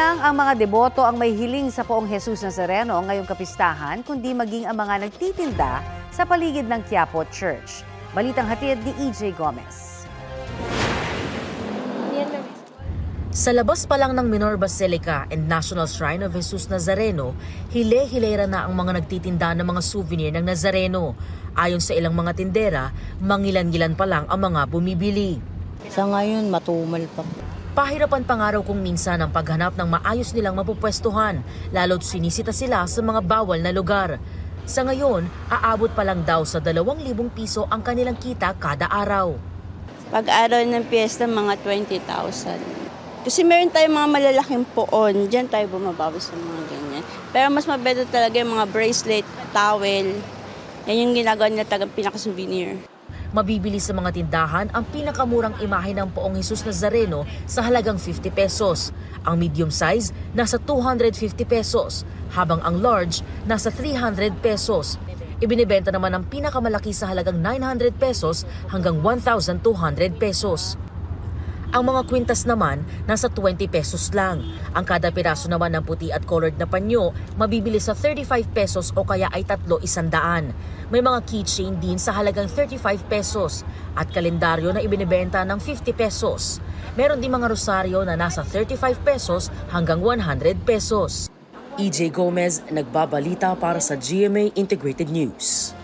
lang ang mga deboto ang may hiling sa Poong Jesus Nazareno ngayong kapistahan, kundi maging ang mga nagtitinda sa paligid ng Quiapo Church. Balitang hatid ni EJ Gomez. Sa labas pa lang ng Minor Basilica and National Shrine of Jesus Nazareno, hile-hilera na ang mga nagtitinda ng mga souvenir ng Nazareno. Ayon sa ilang mga tindera, mangilan-gilan pa lang ang mga bumibili. Sa ngayon, matumal pa. Pahirapan pa nga raw kung minsan ang paghanap ng maayos nilang mapupwestuhan, lalo't sinisita sila sa mga bawal na lugar. Sa ngayon, aabot pa lang daw sa 2,000 piso ang kanilang kita kada araw. Pag araw ng piyesta, mga 20,000. Kasi meron tayong mga malalaking poon, dyan tayo bumabawi sa mga ganyan. Pero mas mabeto talaga yung mga bracelet, towel, yan yung ginagawa nila talagang pinaka-souvenir. Mabibili sa mga tindahan ang pinakamurang imahe ng Poong Jesus Nazareno sa halagang 50 pesos. Ang medium size nasa 250 pesos, habang ang large nasa 300 pesos. Ibinibenta naman ang pinakamalaki sa halagang 900 pesos hanggang 1,200 pesos. Ang mga kwintas naman nasa 20 pesos lang. Ang kada piraso naman ng puti at colored na panyo mabibili sa 35 pesos o kaya ay 300. May mga keychain din sa halagang 35 pesos at kalendaryo na ibinibenta ng 50 pesos. Meron din mga rosaryo na nasa 35 pesos hanggang 100 pesos. EJ Gomez, nagbabalita para sa GMA Integrated News.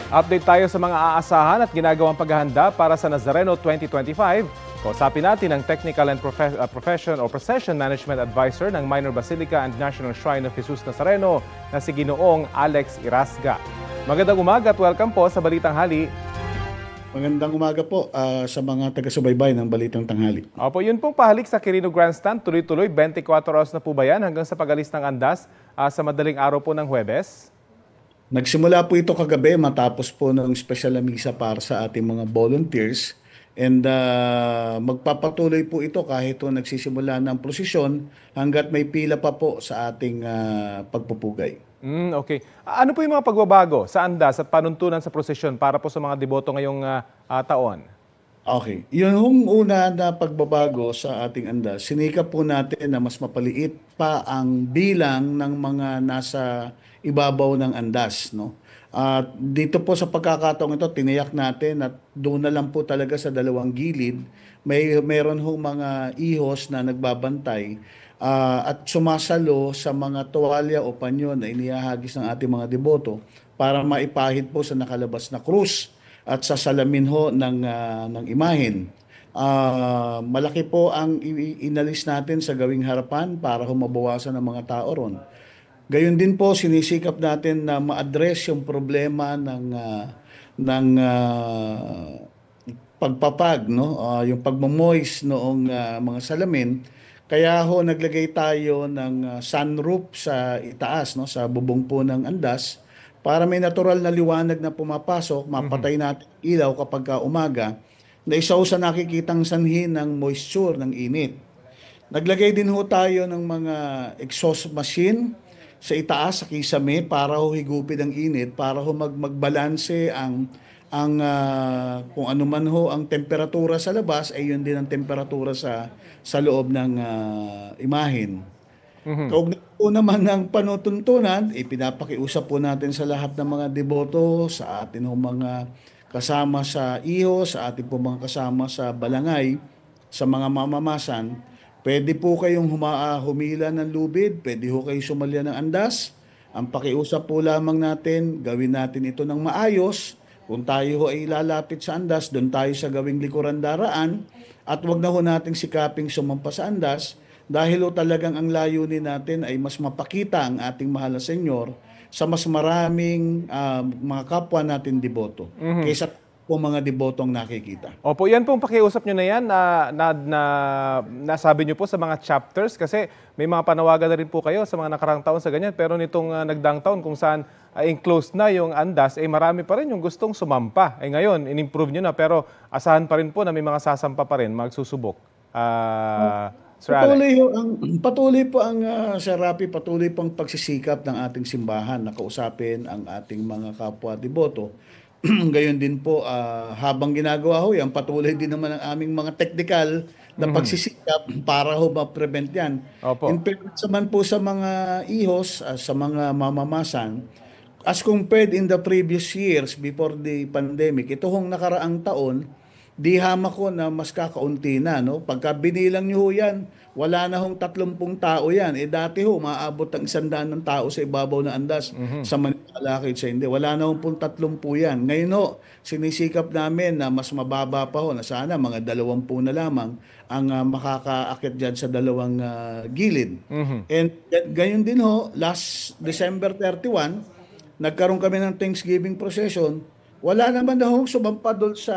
Update tayo sa mga aasahan at ginagawang paghahanda para sa Nazareno 2025. Kausapin natin ang Technical and Procession Management Advisor ng Minor Basilica and National Shrine of Jesus Nazareno na si Ginoong Alex Irasga. Magandang umaga at welcome po sa Balitang Hali. Magandang umaga po sa mga taga-subaybay ng Balitang Tanghali. Opo, yun pong pahalik sa Quirino Grandstand. Tuloy-tuloy, 24 oras na po ba yan hanggang sa pag-alis ng andas sa madaling araw po ng Huwebes? Nagsimula po ito kagabi matapos po ng special na misa para sa ating mga volunteers. And magpapatuloy po ito kahit nagsisimula ng prosesyon hanggat may pila pa po sa ating pagpupugay. Okay. Ano po yung mga pagbabago sa andas at panuntunan sa prosesyon para po sa mga deboto ngayong taon? Okay. Yung una na pagbabago sa ating andas, sinikap po natin na mas mapaliit pa ang bilang ng mga nasa ibabaw ng andas, no? At dito po sa pagkakataong ito, tiniyak natin at doon na lang po talaga sa dalawang gilid, meron hong mga ihos na nagbabantay at sumasalo sa mga tuwalya o panyo na inihahagis ng ating mga deboto para maipahid po sa nakalabas na krus at sa salamin ho ng imahen. Malaki po ang inalis natin sa gawing harapan para humabawasan ng mga tao ron. Gayon din po, sinisikap natin na ma-address yung problema ng pagpapag, no? Yung pagmamoist noong mga salamin. Kaya ho naglagay tayo ng sunroof sa itaas, no? Sa bubong po ng andas para may natural na liwanag na pumapasok, mapatay natin ilaw kapag umaga, na isa sa nakikitang sanhi ng moisture, ng init. Naglagay din ho tayo ng mga exhaust machine sa itaas, sa kisame, para ho higupin ang init, para ho magbalanse ang kung ano man ho ang temperatura sa labas, ay yun din ang temperatura sa loob ng imahen. Kaugnay po naman ng panutuntunan, ipinapakiusap po natin sa lahat ng mga deboto, sa atin ho mga kasama sa iho, sa atin po mga kasama sa balangay, sa mga mamamasan. Pwede po kayong humila ng lubid, pwede ho kayong sumalya ng andas. Ang pakiusap po lamang natin, gawin natin ito ng maayos. Kung tayo ho ay lalapit sa andas, doon tayo sa gawing likuran daraan. At wag na ho nating sikaping sumampa sa andas dahil ho talagang ang layunin natin ay mas mapakita ang ating mahal na Senyor sa mas maraming mga kapwa natin deboto kaysa po mga debotong nakikita. Opo, yan pong pakiusap nyo na yan nasabi nyo po sa mga chapters kasi may mga panawagan na rin po kayo sa mga nakarang taon sa ganyan, pero nitong nagdaang taon kung saan enclosed na yung andas, marami pa rin yung gustong sumampa. Ngayon, in-improve nyo na pero asahan pa rin po na may mga sasampa pa rin, magsusubok. Sir Alex. Patuloy po ang Sir Rapi, patuloy pong pagsisikap ng ating simbahan na kausapin ang ating mga kapwa deboto. Gayon din po, habang ginagawa ho yan, patuloy din naman ang aming mga technical na pagsisikap para ho ma-prevent yan. Opo. In fairness naman po sa mga ihos, sa mga mamamasan, as compared in the previous years before the pandemic, ito hong nakaraang taon, di hamak ko na mas kakaunti na. No? Pagka binilang nyo ho yan, wala na hong 30 tao yan. Dati ho, maabot ang 100 ng tao sa ibabaw ng andas sa Manila, sa hindi. Wala na hong 30 yan. Ngayon ho, sinisikap namin na mas mababa pa ho, na sana mga 20 na lamang ang makakaakit dyan sa dalawang gilid. And gayon din ho, last December 31, nagkaroon kami ng Thanksgiving procession. Wala naman na hong sumampa doon sa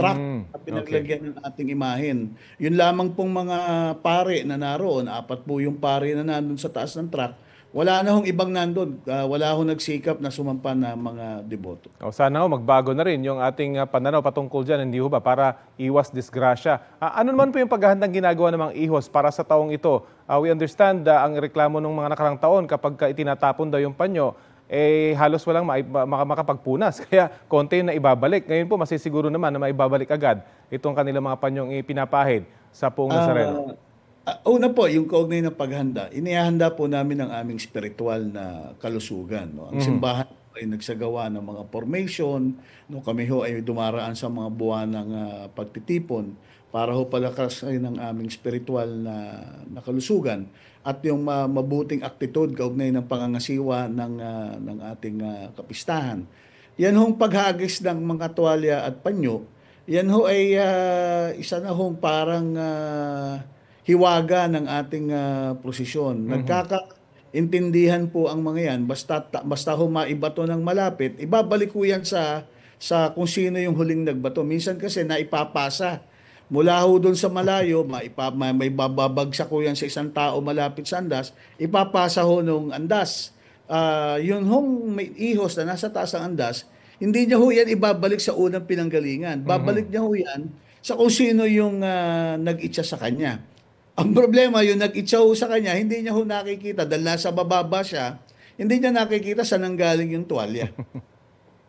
truck na pinaglagyan ng ating imahen. Yun lamang pong mga pare na naroon, 4 po yung pare na nandun sa taas ng truck. Wala na hong ibang nandun. Wala hong nagsikap na sumampa na mga deboto. Sana ho, magbago na rin yung ating pananaw patungkol dyan, hindi ho ba, para iwas disgrasya. Ano naman po yung paghahandang ginagawa ng mga ihos para sa taong ito? We understand ang reklamo ng mga nakarang taon kapag itinatapon daw yung panyo, halos walang makapagpunas. Kaya konti na ibabalik. Ngayon po, masisiguro naman na maibabalik agad itong kanilang mga panyong ipinapahid sa Poong Nazareno. Una po, yung kaugnay ng paghanda, inihahanda po namin ang aming spiritual na kalusugan. No? Ang simbahan ay nagsagawa ng mga formation. No? Kami ho ay dumaraan sa mga buwan ng pagtitipon para ho palakasin ng aming spiritual na kalusugan at yung mabuting aktitude kaugnay ng pangangasiwa ng ating kapistahan. Yan hong paghagis ng mga tuwalya at panyo, yan ho ay isa na hong parang hiwaga ng ating prosesyon. Nagkakaintindihan po ang mga yan, basta ho maibato ng malapit, ibabalik ko yan sa kung sino yung huling nagbato. Minsan kasi naipapasa. Mula ho doon sa malayo, may bababagsak ko yan sa isang tao malapit sa andas, ipapasa ho nung andas. Yun hong may ihos na nasa taas ng andas, hindi niya ho yan ibabalik sa unang pinanggalingan. Babalik niya ho yan sa kung sino yung nag-itsa sa kanya. Ang problema, yung nag-itsa ho sa kanya, hindi niya ho nakikita dahil nasa bababa siya, hindi niya nakikita saan nanggaling yung tuwalya.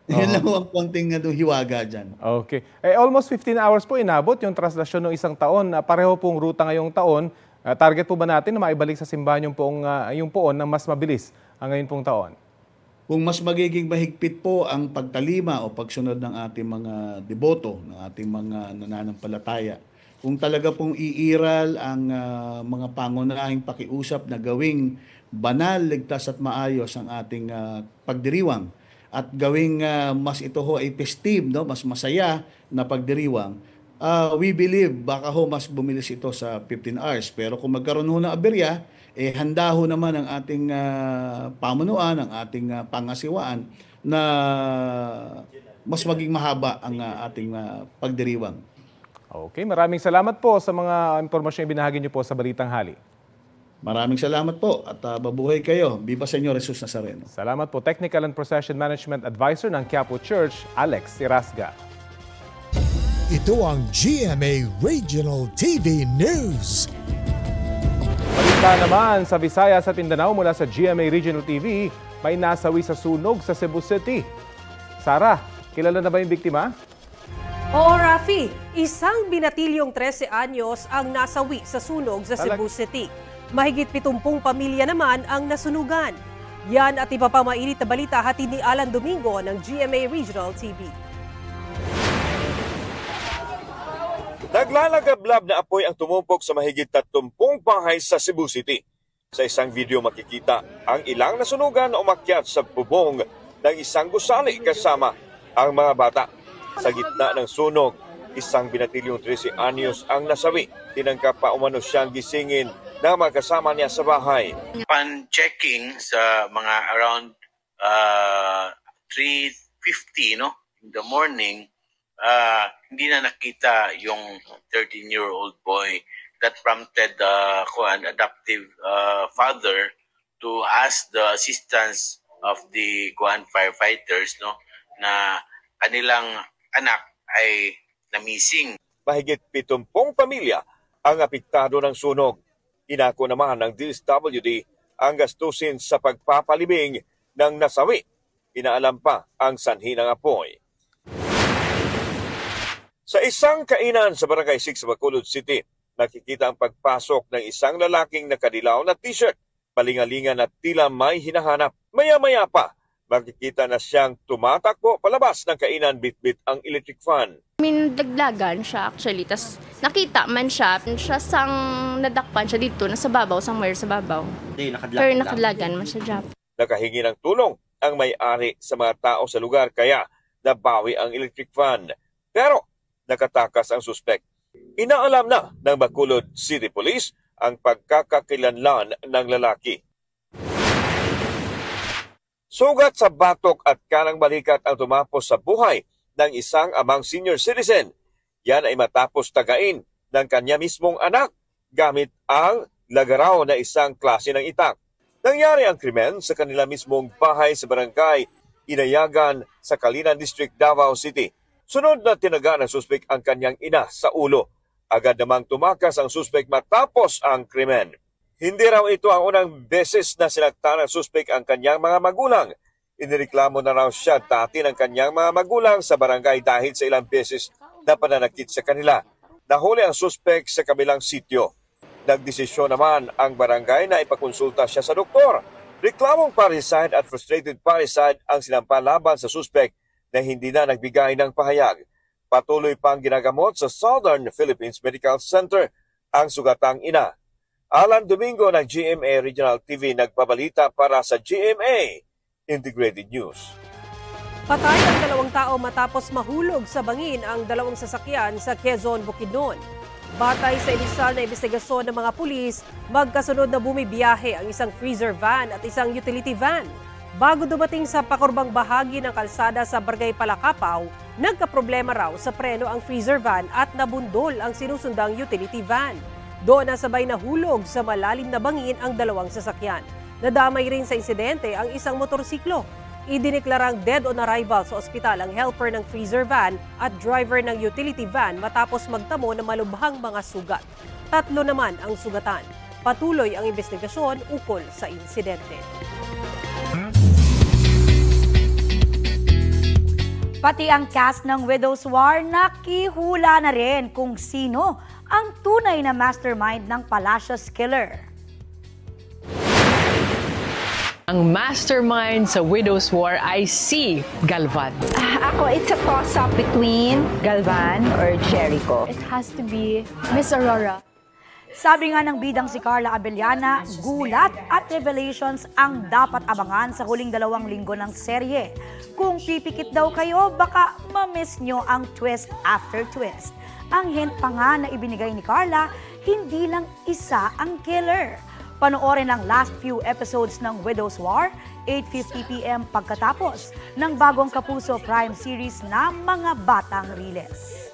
Yan lang ang konting hiwaga dyan. Okay. Almost 15 hours po inabot yung translasyon ng isang taon. Pareho pong ruta ngayong taon. Target po ba natin na maibalik sa simbahan yung poon na mas mabilis ang ngayon pong taon? Kung mas magiging mahigpit po ang pagtalima o pagsunod ng ating mga deboto, ng ating mga nananampalataya, kung talaga pong iiral ang mga pangunahing pakiusap na gawing banal, ligtas at maayos ang ating pagdiriwang, at gawing mas ito ho ay festive, no? Mas masaya na pagdiriwang, we believe baka ho mas bumilis ito sa 15 hours. Pero kung magkaroon ho ng aberya, handa ho naman ang ating pamunuan, ang ating pangasiwaan na mas maging mahaba ang ating pagdiriwang. Okay, maraming salamat po sa mga impormasyon ibinahagi niyo po sa Balitang Hali. Maraming salamat po at mabuhay kayo. Viva Señor Jesus Nazareno. Salamat po, Technical and Procession Management Advisor ng Quiapo Church, Alex Irasga. Ito ang GMA Regional TV News. Balita naman sa Visayas at Mindanao mula sa GMA Regional TV, may nasawi sa sunog sa Cebu City. Sara, kilala na ba yung biktima? Oo, Rafi. Isang binatilyong 13 anyos ang nasawi sa sunog sa Cebu City. Mahigit 70 pamilya naman ang nasunugan. Yan at iba pa mainit na balita hatid ni Alan Domingo ng GMA Regional TV. Naglalagablab na apoy ang tumumpok sa mahigit 30 bahay sa Cebu City. Sa isang video makikita ang ilang nasunugan na umakyat sa bubong ng isang gusali kasama ang mga bata. Sa gitna ng sunog, isang binatilyong 13 anyos ang nasawi. Tinangka pa umano siyang gisingin na magkasama niya sa bahay. Upon checking sa mga around 3:50 in the morning, hindi na nakita yung 13-year-old boy. That prompted the adoptive father to ask the assistance of the firefighters na kanilang anak ay na-missing. Mahigit 70 pamilya ang apektado ng sunog. Inako naman ng DSWD ang gastusin sa pagpapalibing ng nasawi. Inaalam pa ang sanhi ng apoy. Sa isang kainan sa Barangay 6 sa Bacolod City, Nakikita ang pagpasok ng isang lalaking nakadilaw na t-shirt, palingalingan at tila may hinahanap. Maya-maya pa, makikita na siyang tumatakbo palabas ng kainan bitbit ang electric fan. Minadaglagan siya actually, tas nakita man siya sang nadakpan siya dito, nasa babaw, somewhere sa babaw. Pero nakadlagan man siya job. Nakahingi ng tulong ang may-ari sa mga tao sa lugar kaya nabawi ang electric fan. Pero nakatakas ang suspect. Inaalam na ng Bacolod City Police ang pagkakakilanlan ng lalaki. Sugat sa batok at kanang balikat ang tumapos sa buhay ng isang amang senior citizen. Yan ay matapos tagain ng kanya mismong anak gamit ang lagaraw na isang klase ng itak. Nangyari ang krimen sa kanila mismong bahay sa barangay Inayagan sa Calinan District, Davao City. Sunod na tinaga ng suspek ang kanyang ina sa ulo. Agad namang tumakas ang suspek matapos ang krimen. Hindi raw ito ang unang beses na sinakta ng suspek ang kanyang mga magulang. Inireklamo na raw siya dati ng kanyang mga magulang sa barangay dahil sa ilang beses na pananakit sa kanila. Nahuli ang suspek sa kabilang sityo. Nagdesisyon naman ang barangay na ipakonsulta siya sa doktor. Reklamong parricide at frustrated parricide ang sinampa laban sa suspek na hindi na nagbigay ng pahayag. Patuloy pang ginagamot sa Southern Philippines Medical Center ang sugatang ina. Alan Domingo ng GMA Regional TV nagpabalita para sa GMA Integrated News. Patay ang 2 tao matapos mahulog sa bangin ang 2 sasakyan sa Quezon, Bukidnon. Batay sa inisyal na investigasyon ng mga pulis, magkasunod na bumibiyahe ang isang freezer van at isang utility van. Bago dumating sa pakurbang bahagi ng kalsada sa Barangay Palakapaw, nagkaproblema raw sa preno ang freezer van at nabundol ang sinusundang utility van. Doon nasabay nahulog sa malalim na bangin ang 2 sasakyan. Nadamay rin sa insidente ang isang motorsiklo. Idineklarang dead on arrival sa ospital ang helper ng freezer van at driver ng utility van matapos magtamo ng malubhang mga sugat. 3 naman ang sugatan. Patuloy ang investigasyon ukol sa insidente. Pati ang cast ng Widow's War nakihula na rin kung sino ang tunay na mastermind ng Palacios Killer. Ang mastermind sa Widow's War ay si Galvan. Ako, it's a toss-up between Galvan or Jericho. It has to be Miss Aurora. Sabi nga ng bidang si Carla Abellana, gulat at revelations ang dapat abangan sa huling 2 linggo ng serye. Kung pipikit daw kayo, baka ma-miss nyo ang twist after twist. Ang hint pa nga na ibinigay ni Carla, hindi lang isa ang killer. Panoorin ang last few episodes ng Widow's War, 8:50 p.m. pagkatapos ng bagong Kapuso Prime series na Mga Batang Riles.